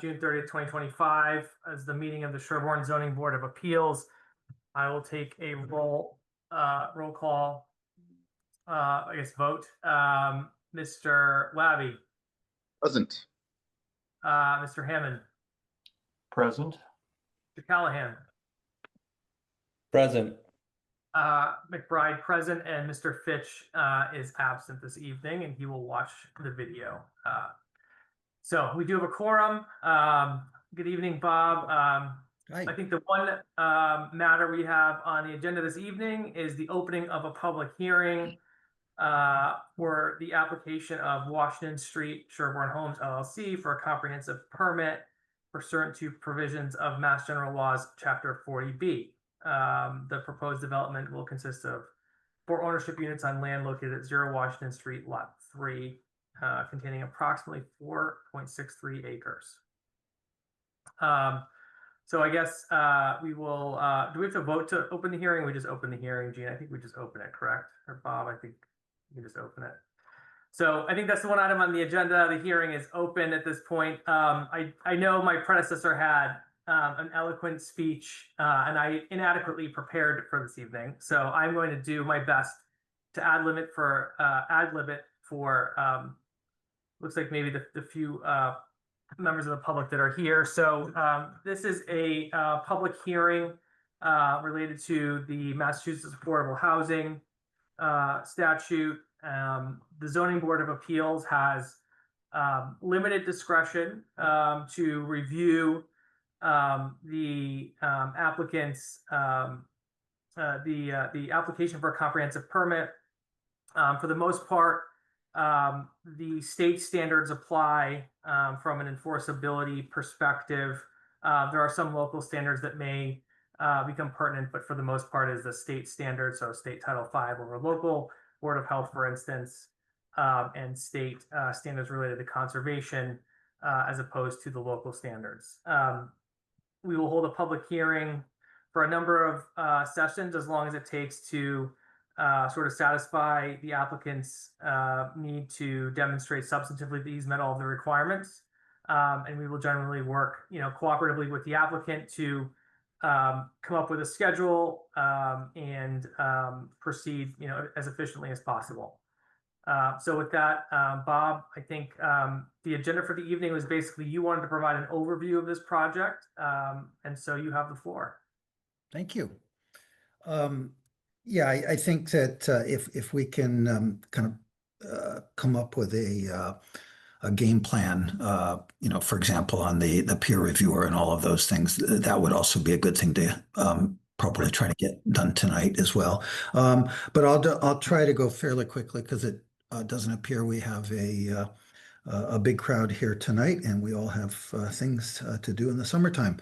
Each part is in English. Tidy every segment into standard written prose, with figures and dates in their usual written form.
June 30th, 2025, as the meeting of the Sherborn Zoning Board of Appeals. I will take a roll call, vote. Mr. Labby, Present. Mr. Hammond, Present. Mr. Callahan, Present. McBride present, and Mr. Fitch is absent this evening, and he will watch the video. So we do have a quorum. Good evening, Bob. Hi. I think the one matter we have on the agenda this evening is the opening of a public hearing for the application of Washington Street Sherborn Homes LLC for a comprehensive permit pursuant to provisions of Mass General Laws, Chapter 40B. The proposed development will consist of 4 ownership units on land located at 0 Washington Street, Lot 3, containing approximately 4.63 acres. So I guess we will, do we have to vote to open the hearing? We just open the hearing, Gene? I think we just open it, correct? Or Bob, I think you just open it. So I think that's the one item on the agenda. The hearing is open at this point. I know my predecessor had an eloquent speech and I inadequately prepared for this evening. So I'm going to do my best to ad-lib it for, looks like maybe the few members of the public that are here. So this is a public hearing related to the Massachusetts Affordable Housing statute. The Zoning Board of Appeals has limited discretion to review the applicant's the application for a comprehensive permit. For the most part, the state standards apply from an enforceability perspective. There are some local standards that may become pertinent, but for the most part is the state standard. So state Title V over local Board of Health, for instance, and state standards related to conservation as opposed to the local standards. We will hold a public hearing for a number of sessions, as long as it takes to sort of satisfy the applicant's need to demonstrate substantively that he's met all of the requirements. And we will generally work, cooperatively with the applicant to come up with a schedule and proceed, as efficiently as possible. So with that, Bob, I think the agenda for the evening was basically you wanted to provide an overview of this project, and so you have the floor. Thank you. Yeah, I think that if we can kind of come up with a game plan, for example, on the peer reviewer and all of those things, that would also be a good thing to probably try to get done tonight as well. But I'll try to go fairly quickly because it doesn't appear we have a big crowd here tonight, and we all have things to do in the summertime.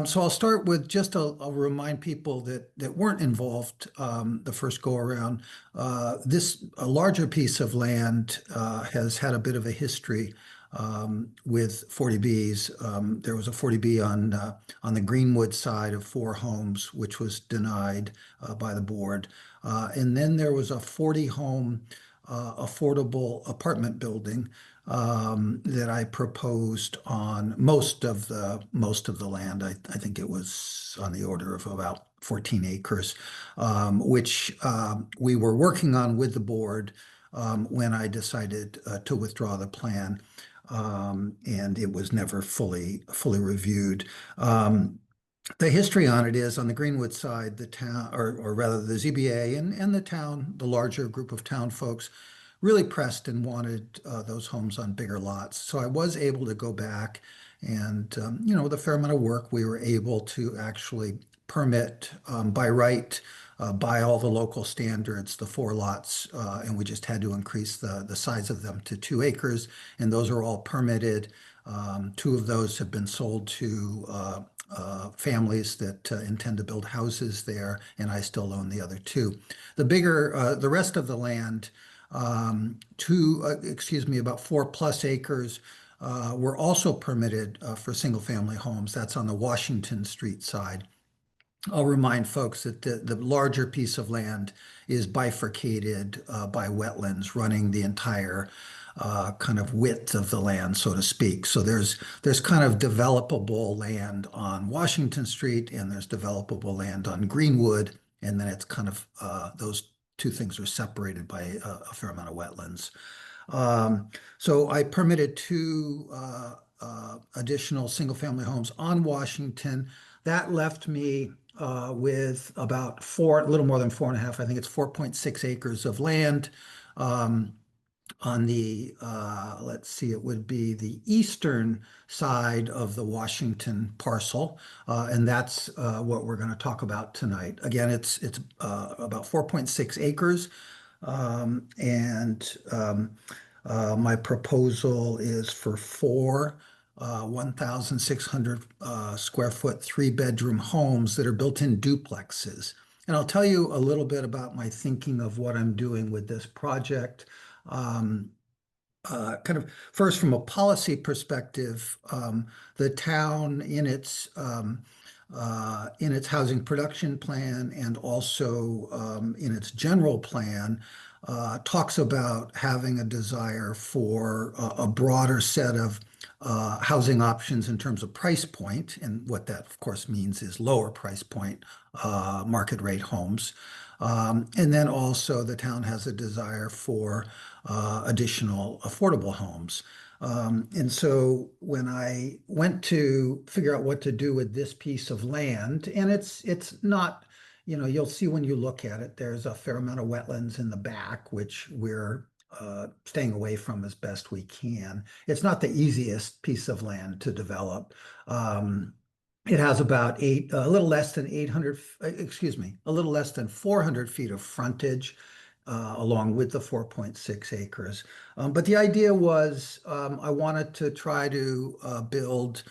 So I'll start with just I'll remind people that weren't involved the first go around. This larger piece of land has had a bit of a history with 40Bs. There was a 40B on the Greenwood side of 4 homes, which was denied by the board. And then there was a 40-home affordable apartment building that I proposed on most of the land. I think it was on the order of about 14 acres, which we were working on with the board when I decided to withdraw the plan, and it was never fully reviewed. The history on it is, on the Greenwood side, the town, or rather the ZBA and the town, the larger group of town folks, really pressed and wanted those homes on bigger lots. So I was able to go back and, with a fair amount of work, we were able to actually permit by right, by all the local standards, the 4 lots, and we just had to increase the size of them to 2 acres, and those are all permitted. 2 of those have been sold to families that intend to build houses there, and I still own the other 2. The rest of the land, about 4+ acres, were also permitted for single-family homes. That's on the Washington Street side. I'll remind folks that the larger piece of land is bifurcated by wetlands running the entire kind of width of the land, so to speak. So there's kind of developable land on Washington Street, and there's developable land on Greenwood, and then it's kind of those two things are separated by a fair amount of wetlands. So I permitted two additional single-family homes on Washington. That left me with about a little more than 4.5, I think it's 4.6 acres of land on the, let's see, it would be the eastern side of the Washington parcel, and that's what we're going to talk about tonight. Again, it's about 4.6 acres, and my proposal is for four 1,600 square foot, three-bedroom homes that are built-in duplexes. And I'll tell you a little bit about my thinking of what I'm doing with this project. Um, kind of first, from a policy perspective, the town in its housing production plan and also in its general plan talks about having a desire for a broader set of housing options in terms of price point, and what that, of course, means is lower price point market rate homes. And then also the town has a desire for additional affordable homes. And so when I went to figure out what to do with this piece of land, and it's not, you'll see when you look at it, there's a fair amount of wetlands in the back, which we're staying away from as best we can. It's not the easiest piece of land to develop. It has about a little less than 800, excuse me, a little less than 400 feet of frontage, along with the 4.6 acres. But the idea was I wanted to try to build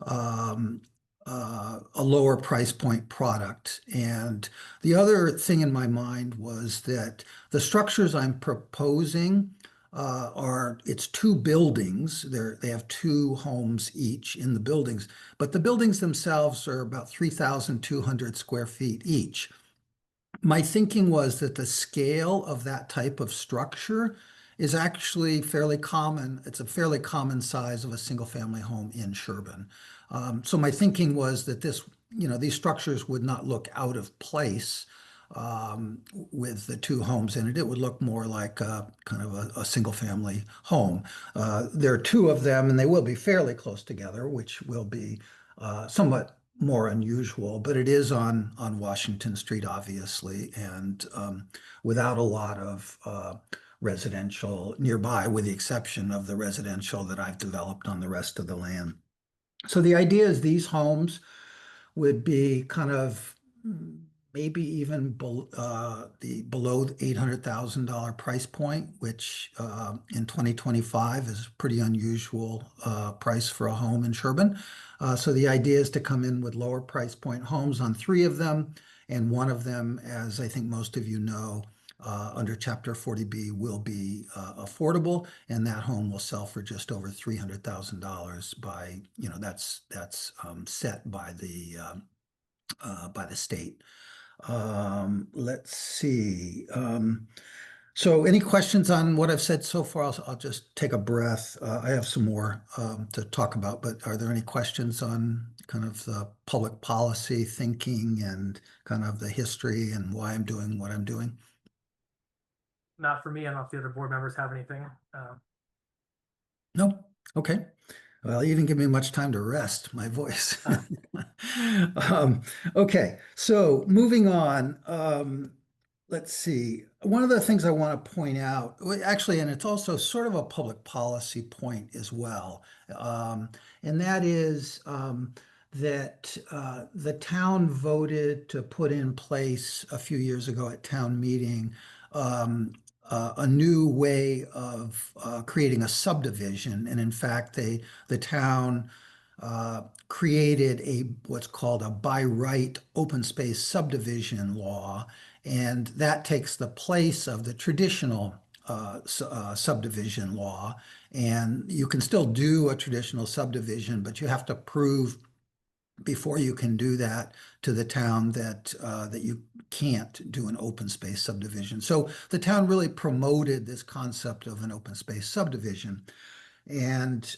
um, a lower price point product. And the other thing in my mind was that the structures I'm proposing it's two buildings. They have two homes each in the buildings, but the buildings themselves are about 3,200 square feet each. My thinking was that the scale of that type of structure is actually fairly common. It's a fairly common size of a single family home in Sherborn. So my thinking was that these structures would not look out of place with the two homes in it. It would look more like kind of a single family home. There are two of them, and they will be fairly close together, which will be somewhat more unusual, but it is on Washington Street, obviously, and without a lot of residential nearby, with the exception of the residential that I've developed on the rest of the land. So the idea is these homes would be kind of maybe even the below $800,000 price point, which in 2025 is a pretty unusual price for a home in Sherborn. So the idea is to come in with lower price point homes on three of them, and one of them, as I think most of you know, under Chapter 40B will be affordable, and that home will sell for just over $300,000 by, that's set by the state. Let's see. So any questions on what I've said so far? I'll just take a breath. I have some more to talk about, but are there any questions on kind of the public policy thinking and kind of the history and why I'm doing what I'm doing? Not for me. I don't know if the other board members have anything. No? Okay. Well, you didn't give me much time to rest my voice. Okay, so moving on. Let's see. One of the things I want to point out, actually, and it's also sort of a public policy point as well, and that is that the town voted to put in place a few years ago at town meeting a new way of creating a subdivision. And in fact, the town created what's called a by right open space subdivision law, and that takes the place of the traditional subdivision law. And you can still do a traditional subdivision, but you have to prove before you can do that to the town that you can't do an open space subdivision. So the town really promoted this concept of an open space subdivision. And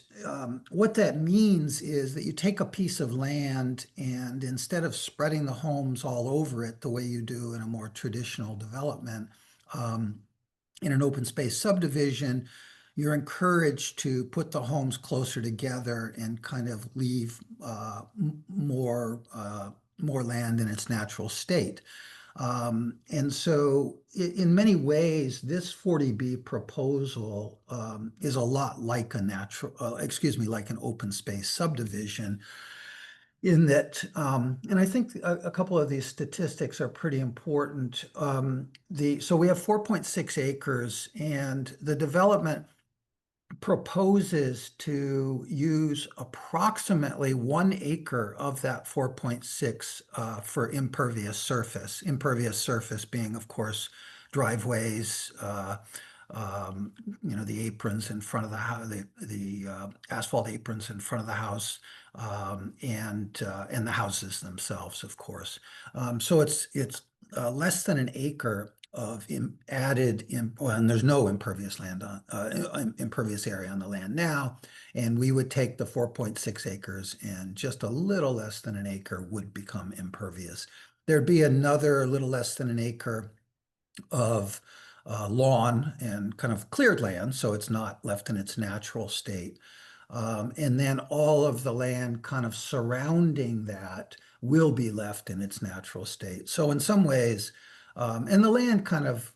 what that means is that you take a piece of land and instead of spreading the homes all over it the way you do in a more traditional development, um, in an open space subdivision, you're encouraged to put the homes closer together and kind of leave more land in its natural state. And so in many ways, this 40B proposal is a lot like like an open space subdivision in that, and I think a couple of these statistics are pretty important. So we have 4.6 acres, and the development proposes to use approximately 1 acre of that 4.6 for impervious surface. Impervious surface being, of course, driveways, um, the aprons in front of the house, the asphalt aprons in front of the house, and the houses themselves, of course. So it's less than an acre of well, and there's no impervious land on impervious area on the land now, and we would take the 4.6 acres, and just a little less than an acre would become impervious. There'd be another little less than an acre of lawn and kind of cleared land, so it's not left in its natural state. And then all of the land kind of surrounding that will be left in its natural state. So in some ways, and the land kind of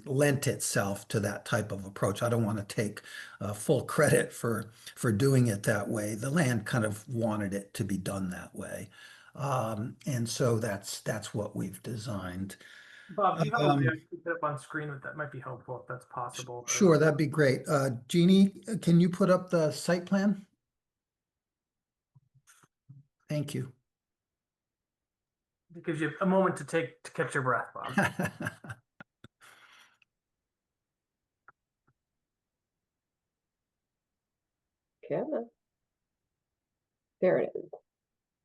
lent itself to that type of approach. I don't want to take full credit for doing it that way. The land kind of wanted it to be done that way. And so that's what we've designed. Bob, do you have a way Um, I can put up on screen that might be helpful if that's possible? Sure, that'd be great. Jeannie, can you put up the site plan? Thank you. It gives you a moment to catch your breath, Bob. Come on. There it is.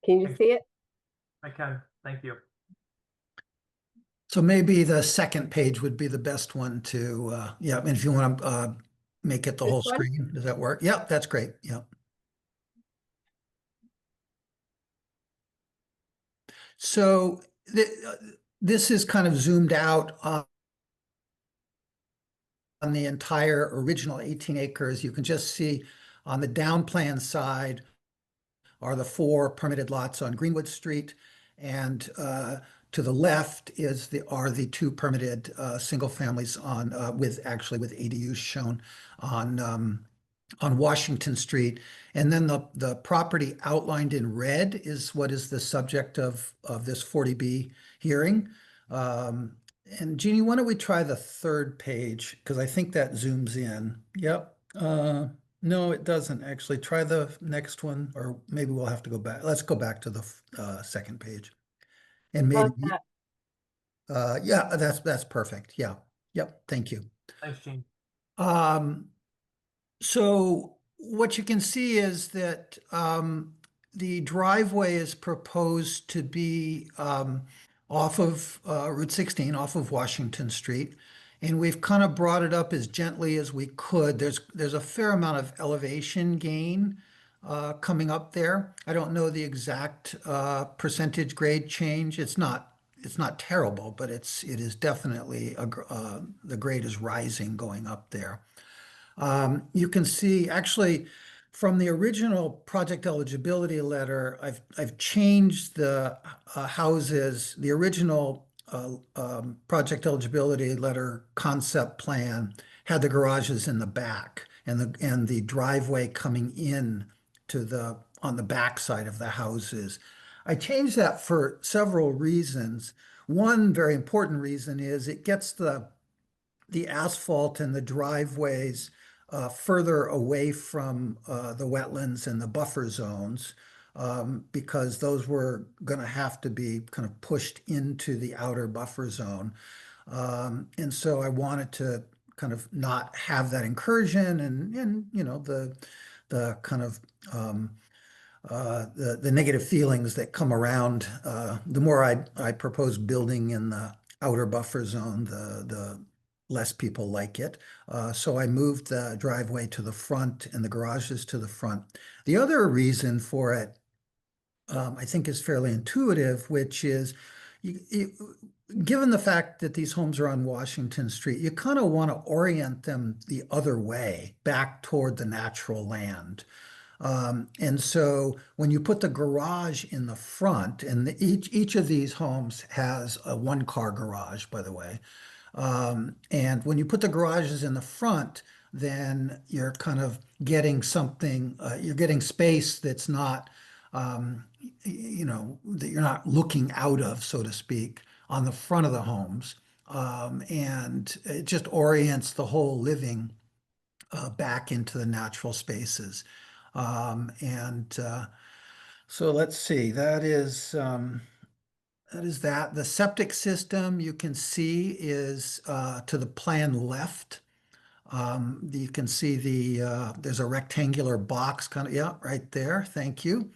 Can you Thanks. see it? I can. Thank you. So maybe the second page would be the best one to, yeah, and if you want to make it the This whole one? screen, does that work? Yep, that's great. Yep. So this is kind of zoomed out on the entire original 18 acres. You can just see on the down plan side are the 4 permitted lots on Greenwood Street, and to the left are the 2 permitted single families on with ADUs shown on Washington Street. And then the property outlined in red is what is the subject of this 40B hearing. And Jeannie, why don't we try the third page? Because I think that zooms in. Yep. No, it doesn't actually. Try the next one, or maybe we'll have to go back. Let's go back to the second page. And maybe, How's yeah, that's perfect. Yeah. Yep. Thank you. Thanks, Gene. So what you can see is that the driveway is proposed to be off of Route 16, off of Washington Street. And we've kind of brought it up as gently as we could. There's a fair amount of elevation gain coming up there. I don't know the exact percentage grade change. It's not terrible, but it is definitely the grade is rising going up there. You can see actually from the original project eligibility letter, I've changed the houses. The original project eligibility letter concept plan had the garages in the back and the driveway coming in on the back side of the houses. I changed that for several reasons. One very important reason is it gets the asphalt and the driveways further away from the wetlands and the buffer zones, because those were going to have to be kind of pushed into the outer buffer zone. And so I wanted to kind of not have that incursion and the kind of the negative feelings that come around. The more I propose building in the outer buffer zone, the less people like it. So I moved the driveway to the front and the garages to the front. The other reason for it, I think, is fairly intuitive, which is given the fact that these homes are on Washington Street, you kind of want to orient them the other way, back toward the natural land. And so when you put the garage in the front, and each of these homes has a one-car garage, by the way. And when you put the garages in the front, then you're kind of getting something, you're getting space that's not, that you're not looking out of, so to speak, on the front of the homes. And it just orients the whole living back into the natural spaces. So let's see, that. The septic system you can see is to the plan left. You can see there's a rectangular box kind of, yeah, right there. Thank you.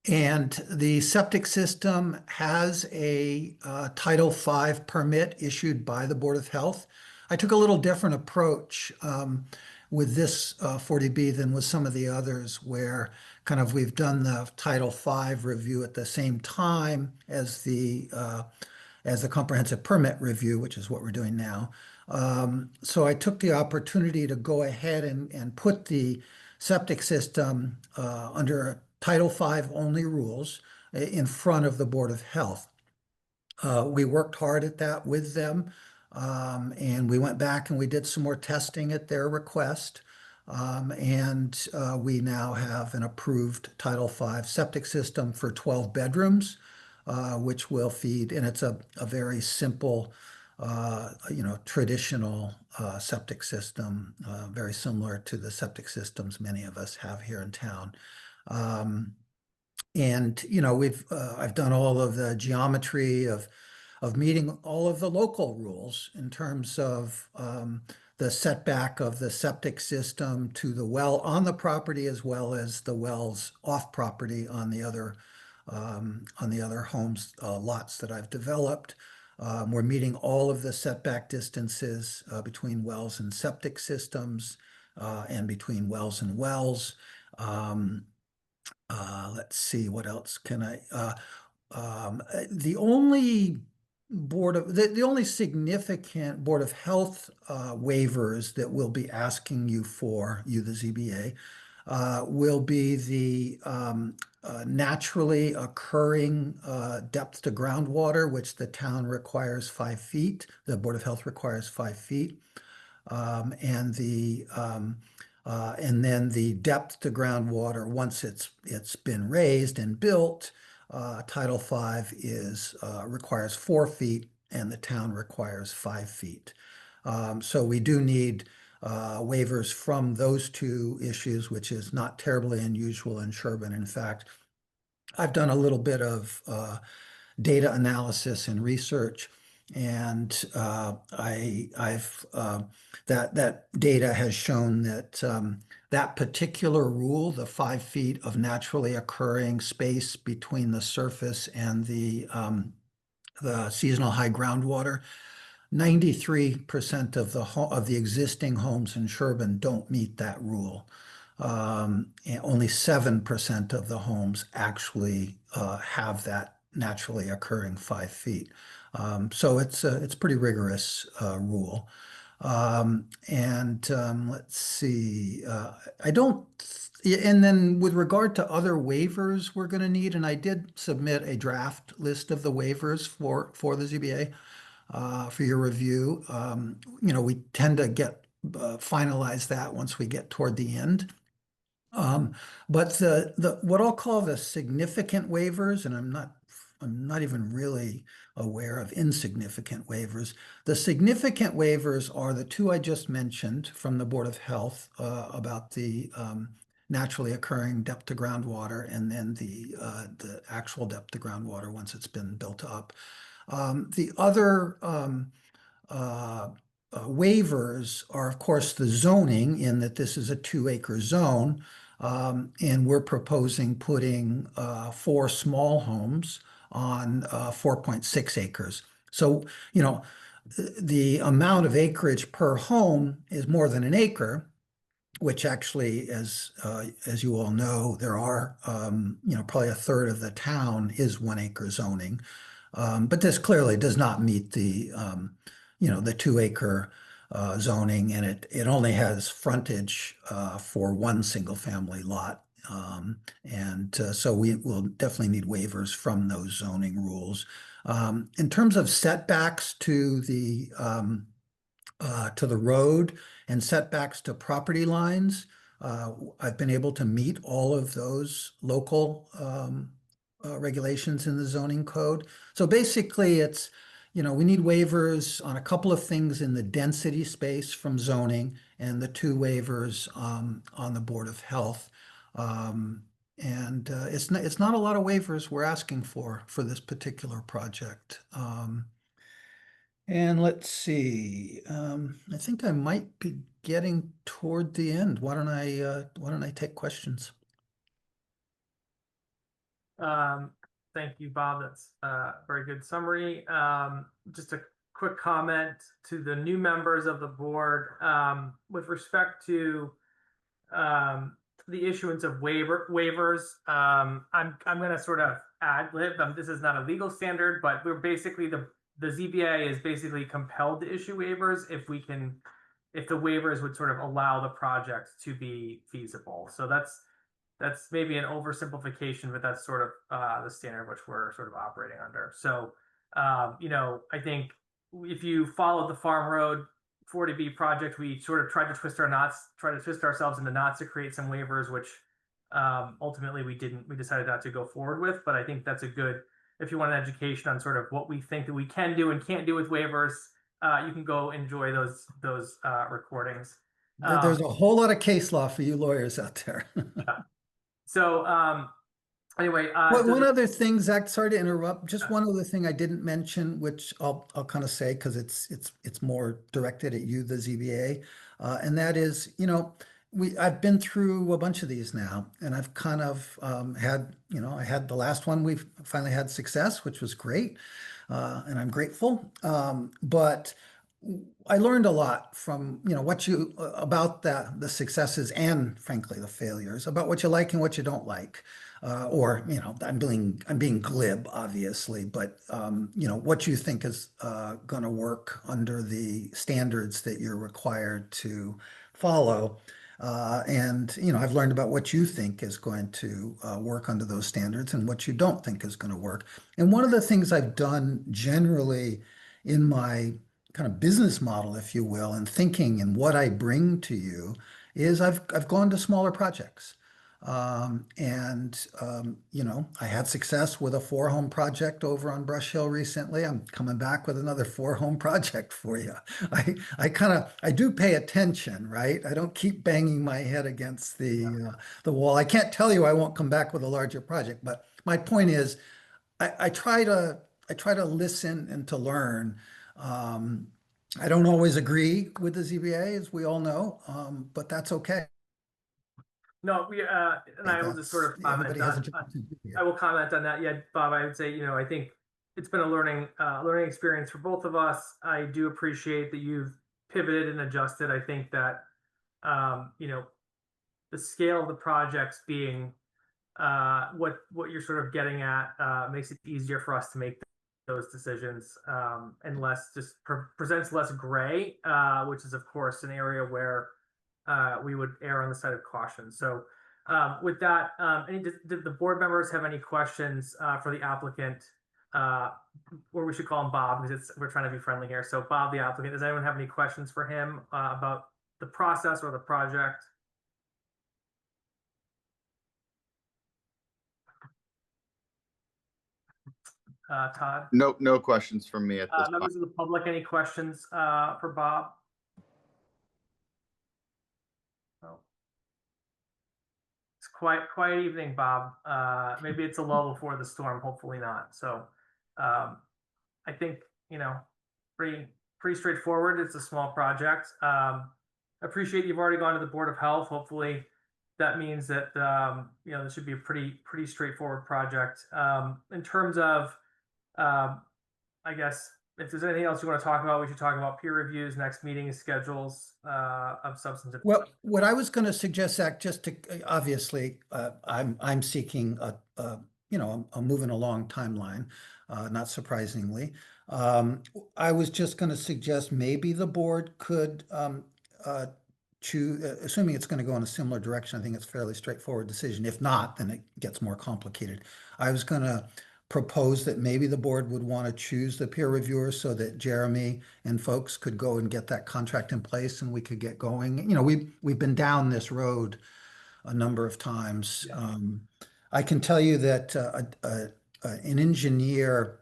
And the septic system has a Title V permit issued by the Board of Health. I took a little different approach with this 40B than with some of the others, where kind of we've done the Title V review at the same time as the comprehensive permit review, which is what we're doing now. So I took the opportunity to go ahead and put the septic system under Title V only rules in front of the Board of Health. We worked hard at that with them, and we went back and we did some more testing at their request. And we now have an approved Title V septic system for 12 bedrooms, which will feed, and it's a very simple, traditional septic system, very similar to the septic systems many of us have here in town. And I've done all of the geometry of meeting all of the local rules in terms of the setback of the septic system to the well on the property, as well as the wells off property on the other homes lots that I've developed. We're meeting all of the setback distances between wells and septic systems, and between wells and wells. Let's see, what else can the only the only significant Board of Health waivers that we'll be asking you for, the ZBA, will be the naturally occurring depth to groundwater, which the town requires 5 feet. The Board of Health requires 5 feet. And then the depth to groundwater, once it's been raised and built, Title V requires 4 feet, and the town requires 5 feet. So we do need waivers from those two issues, which is not terribly unusual in Sherborn. In fact, I've done a little bit of data analysis and research, and that data has shown that that particular rule, the 5 feet of naturally occurring space between the surface and the seasonal high groundwater, 93% of the existing homes in Sherborn don't meet that rule. And only 7% of the homes actually have that naturally occurring 5 feet. So it's a pretty rigorous rule. Let's see, and then with regard to other waivers we're going to need, and I did submit a draft list of the waivers for the ZBA for your review. We tend to finalize that once we get toward the end. But what I'll call the significant waivers, and I'm not even really aware of insignificant waivers. The significant waivers are the two I just mentioned from the Board of Health about the naturally occurring depth to groundwater, and then the actual depth to groundwater once it's been built up. The other waivers are, of course, the zoning, in that this is a 2-acre zone. And we're proposing putting 4 small homes on 4.6 acres. So, you know, the amount of acreage per home is more than an acre, which actually, as you all know, there are, you know, probably a third of the town is 1 acre zoning. But this clearly does not meet the, you know, the 2 acre zoning, and it only has frontage for one single family lot. And so we will definitely need waivers from those zoning rules. In terms of setbacks to the road and setbacks to property lines, I've been able to meet all of those local regulations in the zoning code. So basically, it's, you know, we need waivers on a couple of things in the density space from zoning and the 2 waivers on the Board of Health. And it's not a lot of waivers we're asking for this particular project. And let's see, I think I might be getting toward the end. Why don't I take questions? Thank you, Bob. That's a very good summary. Just a quick comment to the new members of the board, with respect to the issuance of waivers. I'm going to sort of ad lib. This is not a legal standard, but we're basically the ZBA is basically compelled to issue waivers if the waivers would sort of allow the project to be feasible. So that's maybe an oversimplification, but that's sort of the standard which we're sort of operating under. So, you know, I think if you followed the Farm Road 40B project, we sort of tried to twist ourselves into knots to create some waivers, which ultimately we decided not to go forward with. But I think that's a good, if you want an education on sort of what we think that we can do and can't do with waivers, you can go enjoy those recordings. There's a whole lot of case law for you lawyers out there. So anyway, One other thing, Zach, sorry to interrupt. Just one other thing I didn't mention, which I'll kind of say because it's more directed at you, the ZBA, and that is, you know, I've been through a bunch of these now, and I've kind of had, you know, I had the last one, we've finally had success, which was great, and I'm grateful. But I learned a lot from, you know, what you about the successes and frankly the failures, about what you like and what you don't like. Or, you know, I'm being glib, obviously, but you know, what you think is going to work under the standards that you're required to follow. And, you know, I've learned about what you think is going to work under those standards and what you don't think is going to work. And one of the things I've done generally in my kind of business model, if you will, and thinking and what I bring to you is I've gone to smaller projects. You know, I had success with a 4-home project over on Brush Hill recently. I'm coming back with another 4-home project for you. I do pay attention, right? I don't keep banging my head against the wall. I can't tell you I won't come back with a larger project, but my point is I try to listen and to learn. I don't always agree with the ZBA, as we all know, but that's okay. no, and I will just sort of comment Everybody has a on, different view here. I will comment on that. Yeah, Bob, I would say, you know, I think it's been a learning experience for both of us. I do appreciate that you've pivoted and adjusted. I think that, you know, the scale of the projects being what you're sort of getting at makes it easier for us to make those decisions, and just presents less gray, which is of course an area where we would err on the side of caution. So with that, did the board members have any questions for the applicant, or we should call him Bob because we're trying to be friendly here. So Bob, the applicant, does anyone have any questions for him about the process or the project? Todd? No questions from me at this point. Members of the public, any questions for Bob? No. It's quiet evening, Bob. Maybe it's a lull before the storm. Hopefully not. So I think, you know, pretty straightforward. It's a small project. Appreciate you've already gone to the Board of Health. Hopefully that means that, this should be a pretty straightforward project. In terms of, I guess, if there's anything else you want to talk about, we should talk about peer reviews, next meeting schedules, of substantive. Well, what I was going to suggest, Zach, just to obviously, I'm seeking a moving along timeline, not surprisingly. I was just going to suggest maybe the board could choose, assuming it's going to go in a similar direction. I think it's a fairly straightforward decision. If not, then it gets more complicated. I was going to propose that maybe the board would want to choose the peer reviewer so that Jeremy and folks could go and get that contract in place and we could get going. We've been down this road a number of times. Yeah. I can tell you that an engineer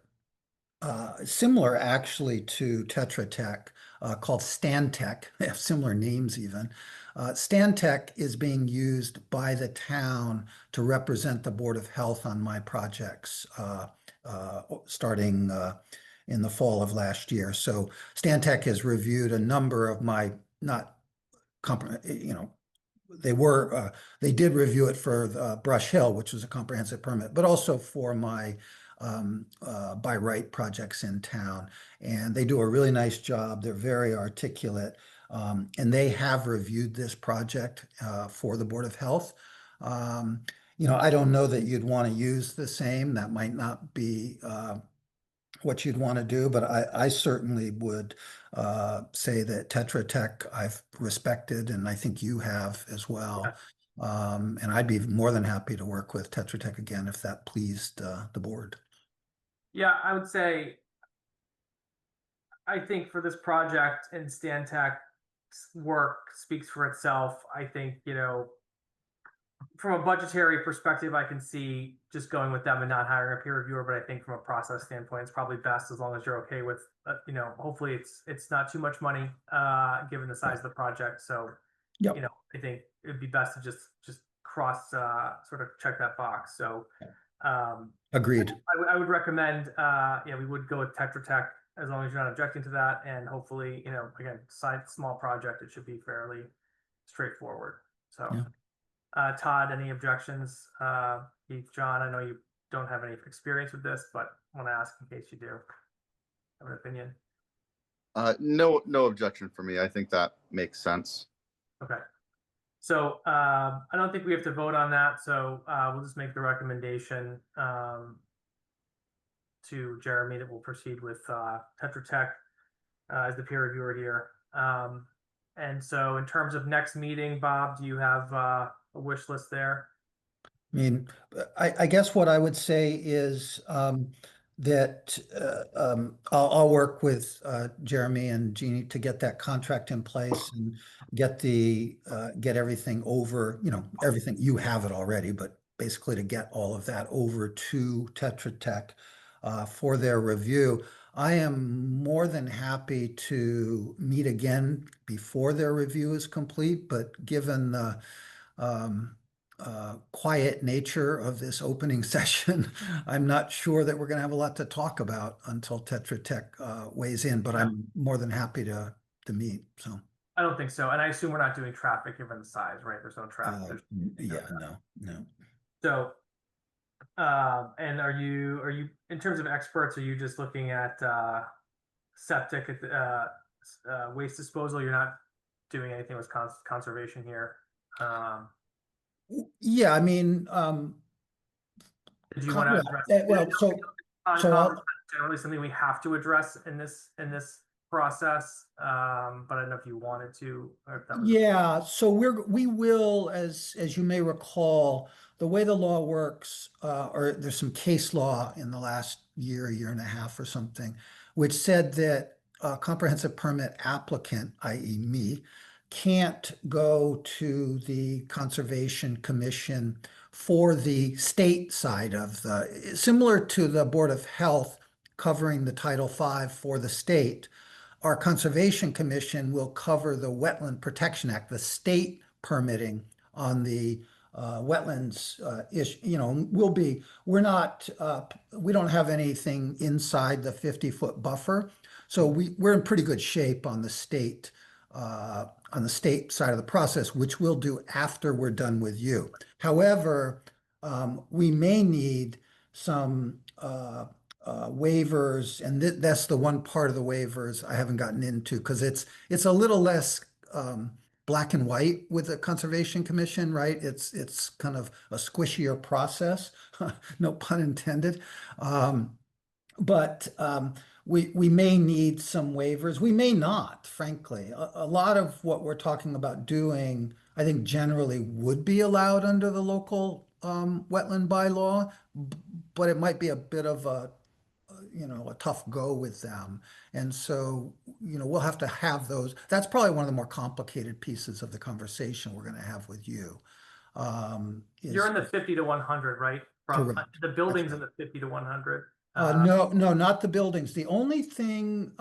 similar actually to Tetra Tech, called Stantec. They have similar names even. Stantec is being used by the town to represent the Board of Health on my projects, starting in the fall of last year. So Stantec has reviewed a number of my, not, they did review it for Brush Hill, which was a comprehensive permit, but also for my by right projects in town. And they do a really nice job. They're very articulate. And they have reviewed this project for the Board of Health. I don't know that you'd want to use the same. That might not be what you'd want to do, but I certainly would say that Tetra Tech I've respected, and I think you have as well. And I'd be more than happy to work with Tetra Tech again if that pleased the board. Yeah, I would say, I think for this project and Stantec's work speaks for itself. I think, from a budgetary perspective, I can see just going with them and not hiring a peer reviewer. But I think from a process standpoint, it's probably best as long as you're okay with, hopefully it's not too much money, given the size of the project. So, Yep. I think it'd be best to just cross, sort of check that box. So, Agreed. I would recommend, we would go with Tetra Tech as long as you're not objecting to that. And hopefully, again, small project, it should be fairly straightforward. So, Yeah. Todd, any objections? Keith, John, I know you don't have any experience with this, but want to ask in case you do have an opinion. No objection for me. I think that makes sense. Okay. So I don't think we have to vote on that. So we'll just make the recommendation to Jeremy that we'll proceed with Tetra Tech as the peer reviewer here. And so in terms of next meeting, Bob, do you have a wish list there? I mean, I guess what I would say is that I'll work with Jeremy and Jeannie to get that contract in place and get everything over, everything, you have it already, but basically to get all of that over to Tetra Tech for their review. I am more than happy to meet again before their review is complete, but given the quiet nature of this opening session, I'm not sure that we're going to have a lot to talk about until Tetra Tech weighs in, but I'm more than happy to meet. So I don't think so. And I assume we're not doing traffic given the size, right? There's no traffic. No. So, and are you, in terms of experts, are you just looking at septic, waste disposal? You're not doing anything with conservation here? Yeah, I mean, did you want to address? well, generally something we have to address in this process, but I don't know if you wanted to. Or if that was yeah, so we will, as you may recall, the way the law works, or there's some case law in the last year and a half or something, which said that a comprehensive permit applicant, i.e. me, can't go to the Conservation Commission for the state side of similar to the Board of Health covering the Title V for the state. Our Conservation Commission will cover the Wetland Protection Act, the state permitting on the wetlands issue. We don't have anything inside the 50-foot buffer. So we're in pretty good shape on the state on the state side of the process, which we'll do after we're done with you. However, we may need some waivers, and that's the one part of the waivers I haven't gotten into because it's a little less black and white with the Conservation Commission, right? It's kind of a squishier process, no pun intended. But we may need some waivers. We may not, frankly. A lot of what we're talking about doing, I think generally would be allowed under the local wetland bylaw, but it might be a bit of a a tough go with them. And so, we'll have to have those. That's probably one of the more complicated pieces of the conversation we're going to have with you. You're in the 50 to 100, right? From Correct. the buildings in the 50 to 100. No, not the buildings. The only thing,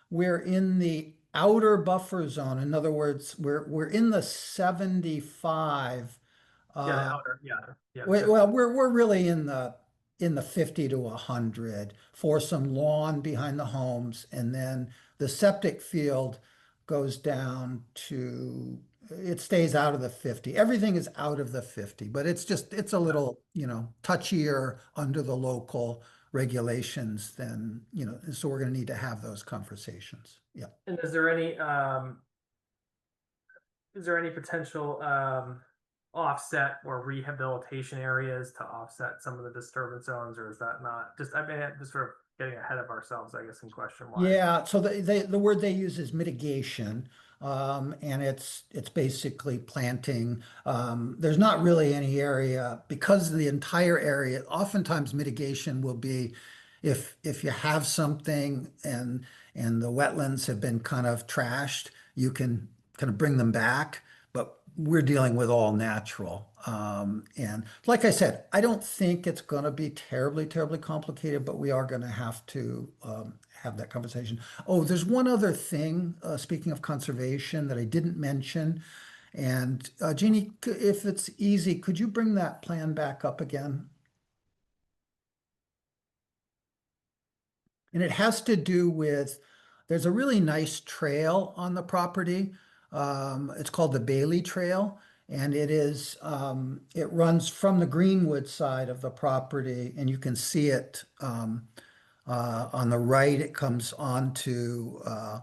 we're in the outer buffer zone. In other words, we're in the 75. Yeah, the outer, yeah. Well, we're really in the 50 to 100 for some lawn behind the homes, and then the septic field goes down to, it stays out of the 50. Everything is out of the 50, but it's a little, touchier under the local regulations than, so we're going to need to have those conversations. Yeah. And is there any potential offset or rehabilitation areas to offset some of the disturbance zones, or is that not just, I mean, just sort of getting ahead of ourselves, I guess, in question wise? Yeah, so the word they use is mitigation, and it's basically planting. There's not really any area because the entire area. Oftentimes, mitigation will be if you have something and the wetlands have been kind of trashed, you can kind of bring them back. But we're dealing with all natural. And like I said, I don't think it's going to be terribly, terribly complicated, but we are going to have to have that conversation. Oh, there's one other thing, speaking of conservation, that I didn't mention. And Jeannie, if it's easy, could you bring that plan back up again? And it has to do with, there's a really nice trail on the property. It's called the Bailey Trail, and it runs from the Greenwood side of the property, and you can see it on the right. It comes onto the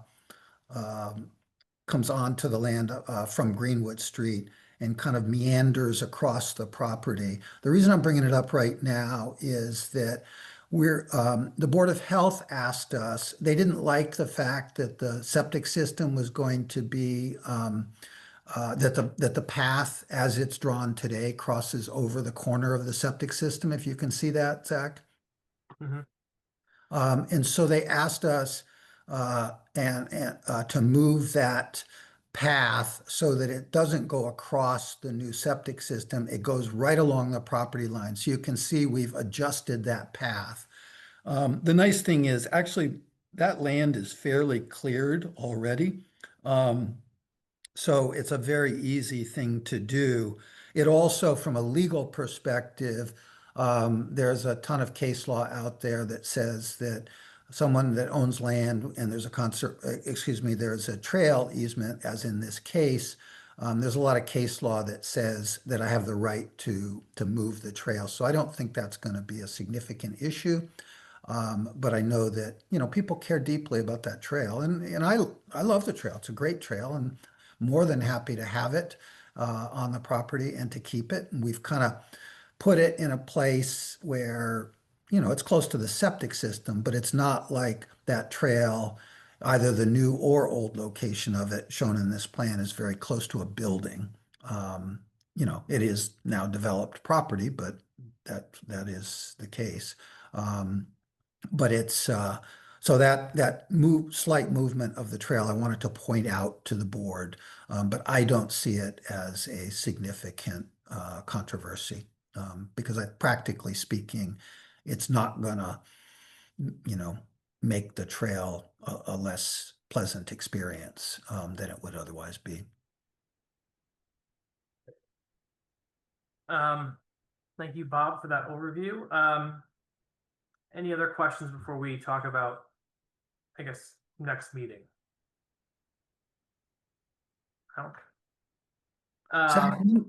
land from Greenwood Street and kind of meanders across the property. The reason I'm bringing it up right now is that the Board of Health asked us, they didn't like the fact that the septic system was going to be, that the path as it's drawn today crosses over the corner of the septic system, if you can see that, Zach. Mhm. And so they asked us to move that path so that it doesn't go across the new septic system. It goes right along the property line. So you can see we've adjusted that path. The nice thing is actually that land is fairly cleared already. So it's a very easy thing to do. It also, from a legal perspective, there's a ton of case law out there that says that someone that owns land and there's a trail easement, as in this case, there's a lot of case law that says that I have the right to move the trail. So I don't think that's going to be a significant issue. But I know that, people care deeply about that trail, and I love the trail. It's a great trail, and more than happy to have it on the property and to keep it. And we've kind of put it in a place where, it's close to the septic system, but it's not like that trail, either the new or old location of it shown in this plan is very close to a building. It is now developed property, but that is the case. But it's so that slight movement of the trail, I wanted to point out to the board, but I don't see it as a significant controversy because practically speaking, it's not gonna, make the trail a less pleasant experience than it would otherwise be. Thank you, Bob, for that overview. Any other questions before we talk about, I guess, next meeting? Okay.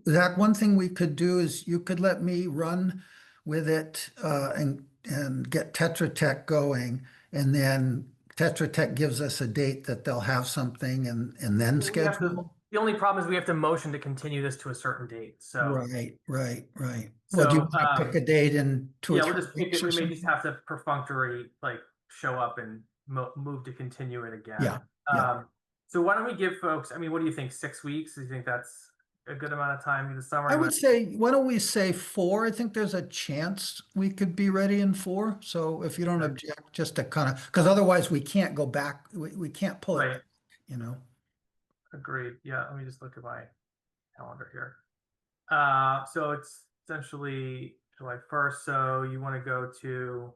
Zach, one thing we could do is you could let me run with it and get Tetra Tech going, and then Tetra Tech gives us a date that they'll have something and then We have to- schedule. The only problem is we have to motion to continue this to a certain date, so. Right. Well, do you So, want to pick a date in 2 or Yeah, 3 we'll just pick weeks it, or we may just something? have to perfunctory, like, show up and move to continue it again. Yeah, yeah. So why don't we give folks, I mean, what do you think, 6 weeks? Do you think that's a good amount of time in the summer? I would say, why don't we say 4? I think there's a chance we could be ready in 4. So if you don't Okay. object, just to kind of, because otherwise we can't go back, we can't pull it, Right. back, you know? Agreed, yeah, let me just look at my calendar here. So it's essentially July 1st, so you want to go to,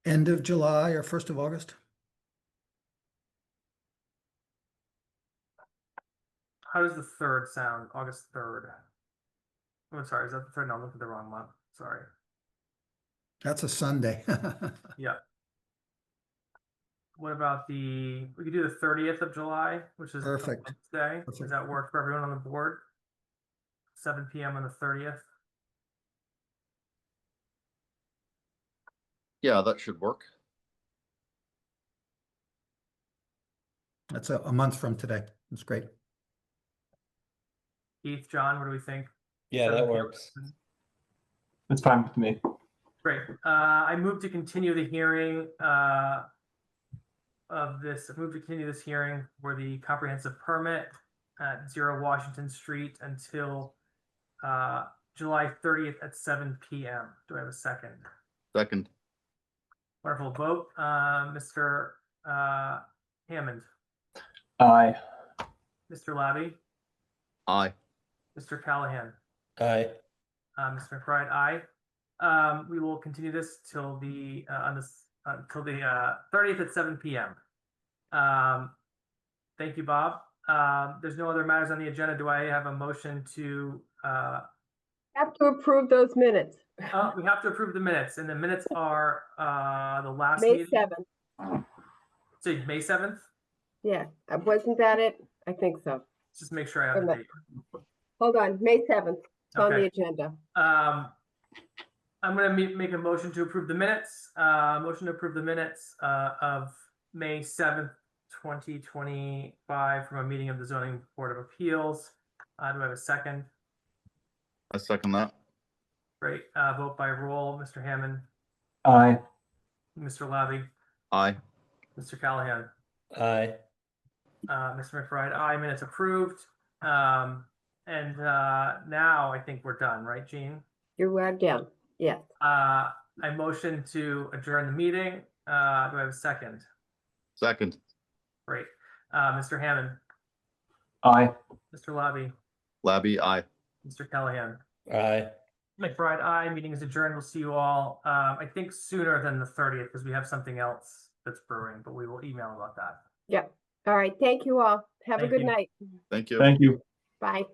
End of July or 1st of August? how does the 3rd sound? August 3rd. Oh, sorry, is that the 3rd? No, I'm looking at the wrong month, sorry. That's a Sunday. Yeah. What about we could do the 30th of July, which is a Perfect. Wednesday. Does Perfect. that work for everyone on the board? 7 p.m. on the 30th. Yeah, that should work. That's a month from today. That's great. Keith, John, what do we think? Yeah, 7 that p.m. works. It's fine with me. Great. I move to continue the hearing of this. I move to continue this hearing for the comprehensive permit at 0 Washington Street until July 30th at 7 p.m. Do I have a second? Second. Wonderful vote. Mr. Hammond, Aye. Mr. Labby, Aye. Mr. Callahan, Aye. Mr. McBride, aye. We will continue this till the 30th at 7 p.m. Thank you, Bob. There's no other matters on the agenda. Do I have a motion to Have to approve those minutes. we have to approve the minutes, and the minutes are the last May meeting. 7th. So May 7th. Yeah, wasn't that it? I think so. Just make sure I have the date. Hold on, May 7th. It's on the Okay. agenda. I'm going to make a motion to approve the minutes. Motion to approve the minutes of May 7th, 2025 from a meeting of the Zoning Board of Appeals. Do I have a second? I second that. Great. Vote by roll. Mr. Hammond, Aye. Mr. Labby, Aye. Mr. Callahan, Aye. Mr. McBride. Aye. Minutes approved. And now I think we're done, right, Jean? You're down. Yes. I motion to adjourn the meeting. Do I have a second? Second. Great. Mr. Hammond, Aye. Mr. Labby, Labby, aye. Mr. Callahan. Aye. McBride, aye. Meeting is adjourned. We'll see you all, I think sooner than the 30th because we have something else that's brewing, but we will email about that. Yep. All right. Thank you all. Have a Thank good you. night. Thank you. Thank you. Bye.